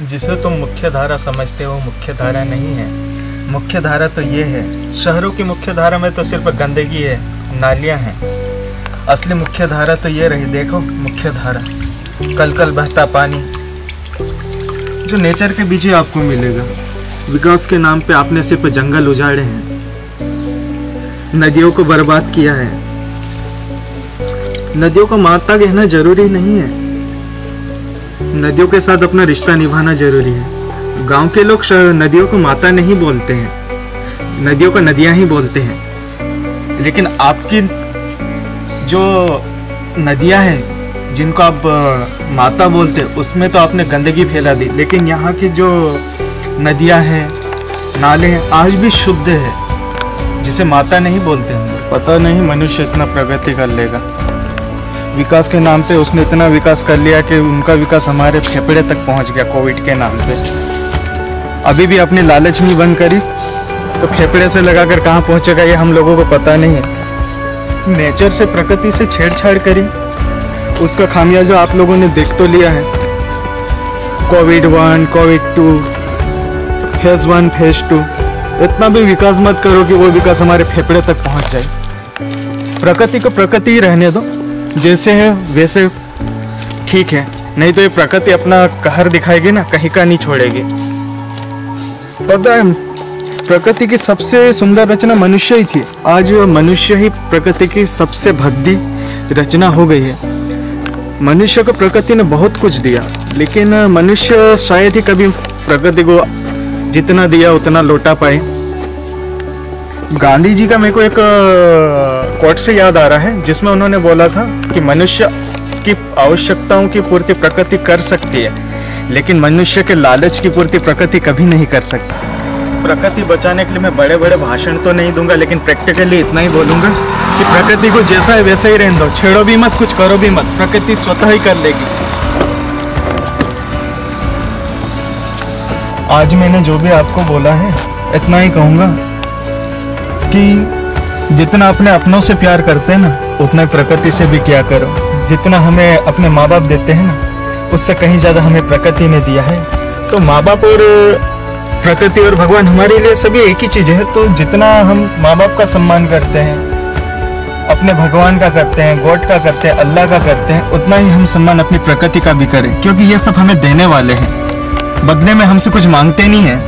जिसे तुम मुख्य धारा समझते हो मुख्य धारा नहीं है। मुख्य धारा तो ये है, शहरों की मुख्य धारा में तो सिर्फ गंदगी है, नालियाँ हैं। असली मुख्य धारा तो ये रही, देखो मुख्य धारा, कल कल बहता पानी जो नेचर के बीच ही आपको मिलेगा। विकास के नाम पे आपने सिर्फ जंगल उजाड़े हैं, नदियों को बर्बाद किया है। नदियों को माता कहना जरूरी नहीं है, नदियों के साथ अपना रिश्ता निभाना जरूरी है। गांव के लोग नदियों को माता नहीं बोलते हैं, नदियों को नदियां ही बोलते हैं। लेकिन आपकी जो नदियां हैं जिनको आप माता बोलते हैं, उसमें तो आपने गंदगी फैला दी। लेकिन यहाँ की जो नदियां हैं, नाले हैं, आज भी शुद्ध है, जिसे माता नहीं बोलते हैं। पता नहीं मनुष्य इतना प्रगति कर लेगा। विकास के नाम पे उसने इतना विकास कर लिया कि उनका विकास हमारे फेफड़े तक पहुंच गया कोविड के नाम पे। अभी भी अपनी लालच नहीं बंद करी तो फेफड़े से लगाकर कहाँ पहुंचेगा ये हम लोगों को पता नहीं है। नेचर से, प्रकृति से छेड़छाड़ करी, उसका खामियाजा आप लोगों ने देख तो लिया है। Covid 1, Covid 2, phase 1, phase 2। इतना भी विकास मत करो कि वो विकास हमारे फेफड़े तक पहुंच जाए। प्रकृति को प्रकृति ही रहने दो, जैसे है वैसे ठीक है, नहीं तो ये प्रकृति अपना कहर दिखाएगी ना, कहीं का नहीं छोड़ेगी। पता है, प्रकृति की सबसे सुंदर रचना मनुष्य ही थी। आज मनुष्य ही प्रकृति की सबसे भद्दी रचना हो गई है। मनुष्य को प्रकृति ने बहुत कुछ दिया, लेकिन मनुष्य शायद ही कभी प्रकृति को जितना दिया उतना लौटा पाए। गांधी जी का मेरे को एक कोट से याद आ रहा है, जिसमें उन्होंने बोला था कि मनुष्य की आवश्यकताओं की पूर्ति प्रकृति कर सकती है, लेकिन मनुष्य के लालच की पूर्ति प्रकृति कभी नहीं कर सकती। प्रकृति बचाने के लिए मैं बड़े बड़े भाषण तो नहीं दूंगा, लेकिन प्रैक्टिकली इतना ही बोलूंगा कि प्रकृति को जैसा है वैसा ही रहने दो, छेड़ो भी मत, कुछ करो भी मत, प्रकृति स्वतः ही कर लेगी। आज मैंने जो भी आपको बोला है इतना ही कहूँगा कि जितना अपने अपनों से प्यार करते हैं ना, उतना प्रकृति से भी क्या करो। जितना हमें अपने माँ बाप देते हैं ना, उससे कहीं ज़्यादा हमें प्रकृति ने दिया है। तो माँ बाप और प्रकृति और भगवान हमारे लिए सभी एक ही चीज़ है। तो जितना हम माँ बाप का सम्मान करते हैं, अपने भगवान का करते हैं, गॉड का करते हैं, अल्लाह का करते हैं, उतना ही हम सम्मान अपनी प्रकृति का भी करें, क्योंकि ये सब हमें देने वाले हैं, बदले में हमसे कुछ मांगते नहीं हैं।